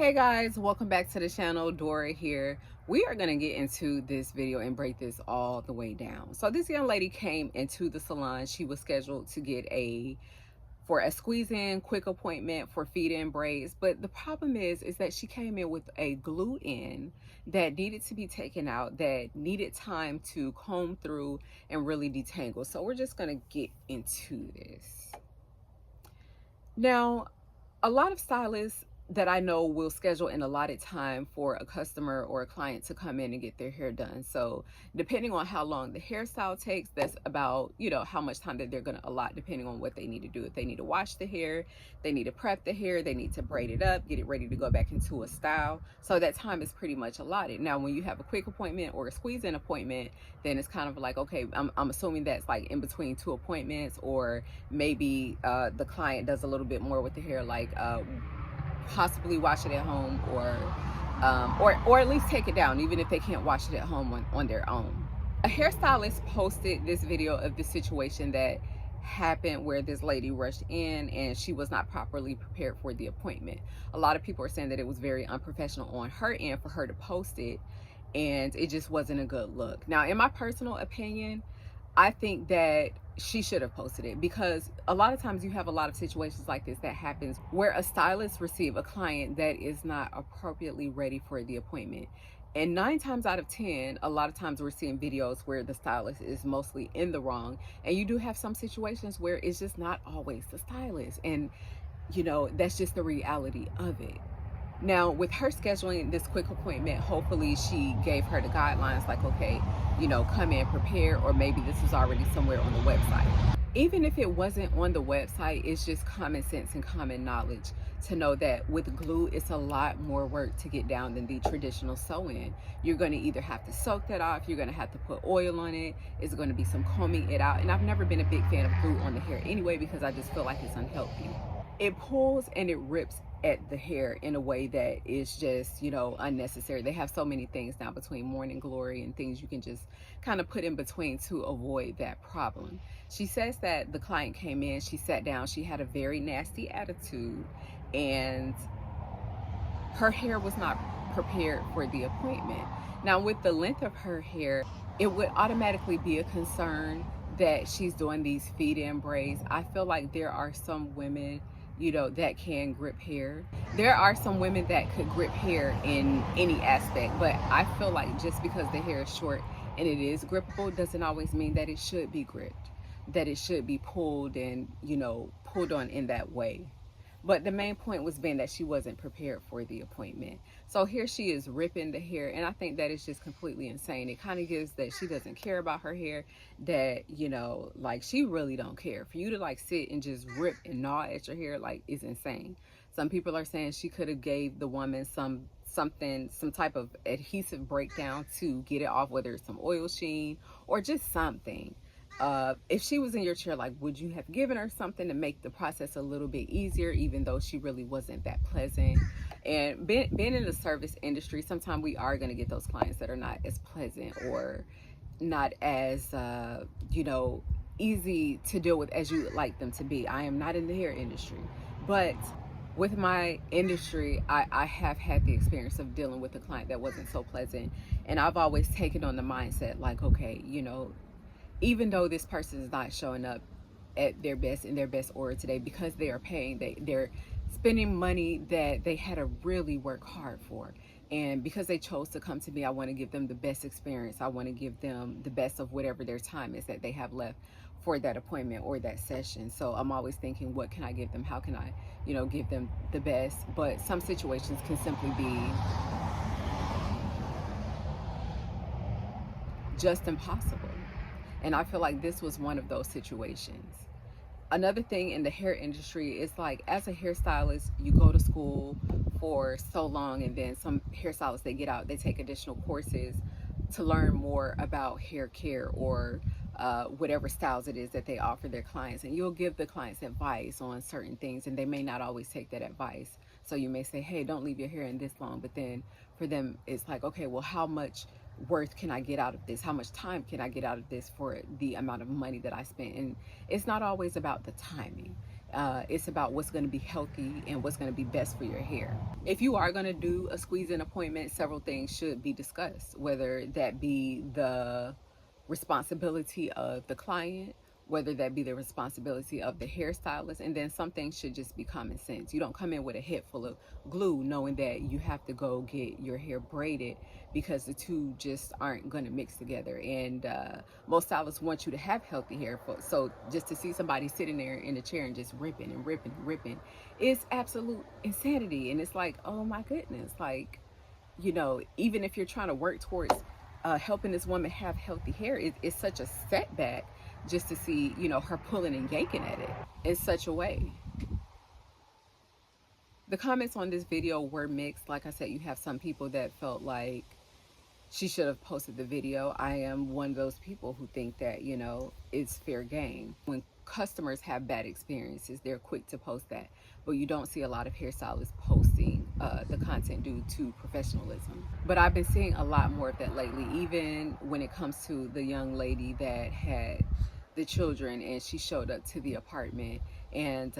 Hey guys, welcome back to the channel. Dora here. We are going to get into this video and break this all the way down. So this young lady came into the salon. She was scheduled to get a squeeze in quick appointment for feed in braids, but the problem is that she came in with a glue in that needed to be taken out, that needed time to comb through and really detangle. So we're just going to get into this. Now, a lot of stylists that I know will schedule an allotted time for a customer or a client to come in and get their hair done. So depending on how long the hairstyle takes, that's about, how much time that they're going to allot depending on what they need to do. If they need to wash the hair, they need to prep the hair, they need to braid it up, get it ready to go back into a style. So that time is pretty much allotted. Now, when you have a quick appointment or a squeeze-in appointment, then it's kind of like, okay, I'm assuming that's like in between two appointments, or maybe the client does a little bit more with the hair, like possibly wash it at home, or at least take it down, even if they can't wash it at home on their own. A hairstylist posted this video of the situation that happened where this lady rushed in and she was not properly prepared for the appointment. A lot of people are saying that it was very unprofessional on her end for her to post it, and it just wasn't a good look. Now, in my personal opinion, I think that she should have posted it, because a lot of times you have a lot of situations like this that happens where a stylist receive a client that is not appropriately ready for the appointment. And 9 times out of 10, a lot of times we're seeing videos where the stylist is mostly in the wrong. And you do have some situations where it's just not always the stylist. And, that's just the reality of it. Now, with her scheduling this quick appointment, hopefully she gave her the guidelines, like, okay, come in prepared, or maybe this was already somewhere on the website. Even if it wasn't on the website, it's just common sense and common knowledge to know that with glue, it's a lot more work to get down than the traditional sew-in. You're going to either have to soak that off, you're going to have to put oil on it, it's going to be some combing it out. And I've never been a big fan of glue on the hair anyway, because I just feel like it's unhealthy. It pulls and it rips at the hair in a way that is just, unnecessary. They have so many things now between Morning Glory and things you can just kind of put in between to avoid that problem. She says that the client came in, she sat down, she had a very nasty attitude, and her hair was not prepared for the appointment. Now, with the length of her hair, it would automatically be a concern that she's doing these feed-in braids. I feel like there are some women that can grip hair. There are some women that could grip hair in any aspect, but I feel like just because the hair is short and it is grippable doesn't always mean that it should be gripped, that it should be pulled and, pulled on in that way. But the main point was being that she wasn't prepared for the appointment. So here she is ripping the hair, and I think that is just completely insane. It kind of gives that she doesn't care about her hair, that, like, she really don't care. For you to like sit and just rip and gnaw at your hair, like, is insane. Some people are saying she could have gave the woman some type of adhesive breakdown to get it off, whether it's some oil sheen or just something. If she was in your chair, like, would you have given her something to make the process a little bit easier, even though she really wasn't that pleasant? And being in the service industry, sometimes we are going to get those clients that are not as pleasant or not as, easy to deal with as you would like them to be. I am not in the hair industry, but with my industry, I have had the experience of dealing with a client that wasn't so pleasant. And I've always taken on the mindset, like, okay, even though this person is not showing up at their best, in their best aura today, because they are paying, they're spending money that they had to really work hard for. And because they chose to come to me, I want to give them the best experience. I want to give them the best of whatever their time is that they have left for that appointment or that session. So I'm always thinking, what can I give them? How can I, give them the best? But some situations can simply be just impossible. And I feel like this was one of those situations. Another thing in the hair industry is, like, as a hairstylist, you go to school for so long, and then some hairstylists, they get out, they take additional courses to learn more about hair care, or whatever styles it is that they offer their clients. And you'll give the clients advice on certain things, and they may not always take that advice. So you may say, hey, don't leave your hair in this long. But then for them, it's like, okay, well, how much worth can I get out of this? How much time can I get out of this for the amount of money that I spent? And it's not always about the timing. It's about what's going to be healthy and what's going to be best for your hair. If you are going to do a squeeze-in appointment, several things should be discussed, whether that be the responsibility of the client, whether that be the responsibility of the hairstylist, and then some things should just be common sense. You don't come in with a head full of glue knowing that you have to go get your hair braided, because the two just aren't going to mix together. And most stylists want you to have healthy hair. So just to see somebody sitting there in a chair and just ripping and ripping and ripping is absolute insanity. And it's like, oh my goodness, like, you know, even if you're trying to work towards helping this woman have healthy hair, it's such a setback just to see, you know, her pulling and yanking at it in such a way. The comments on this video were mixed. Like I said, you have some people that felt like she should have posted the video. I am one of those people who think that, you know, it's fair game. When customers have bad experiences, they're quick to post that. But you don't see a lot of hairstylists posting the content due to professionalism. But I've been seeing a lot more of that lately, even when it comes to the young lady that had the children and she showed up to the apartment. And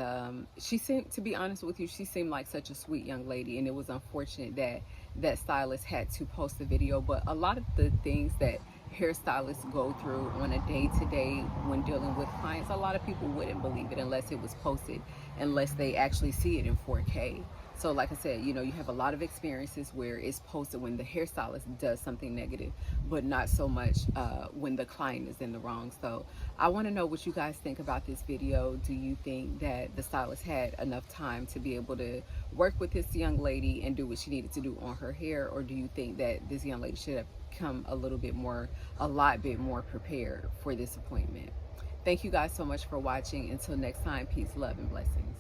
she seemed, to be honest with you, she seemed like such a sweet young lady. And it was unfortunate that that stylist had to post the video. But a lot of the things that hairstylists go through on a day-to-day when dealing with clients, a lot of people wouldn't believe it unless it was posted, unless they actually see it in 4K. So like I said, you know, you have a lot of experiences where it's posted when the hairstylist does something negative, but not so much when the client is in the wrong. So I want to know what you guys think about this video. Do you think that the stylist had enough time to be able to work with this young lady and do what she needed to do on her hair? Or do you think that this young lady should have come a lot bit more prepared for this appointment? Thank you guys so much for watching. Until next time, peace, love, and blessings.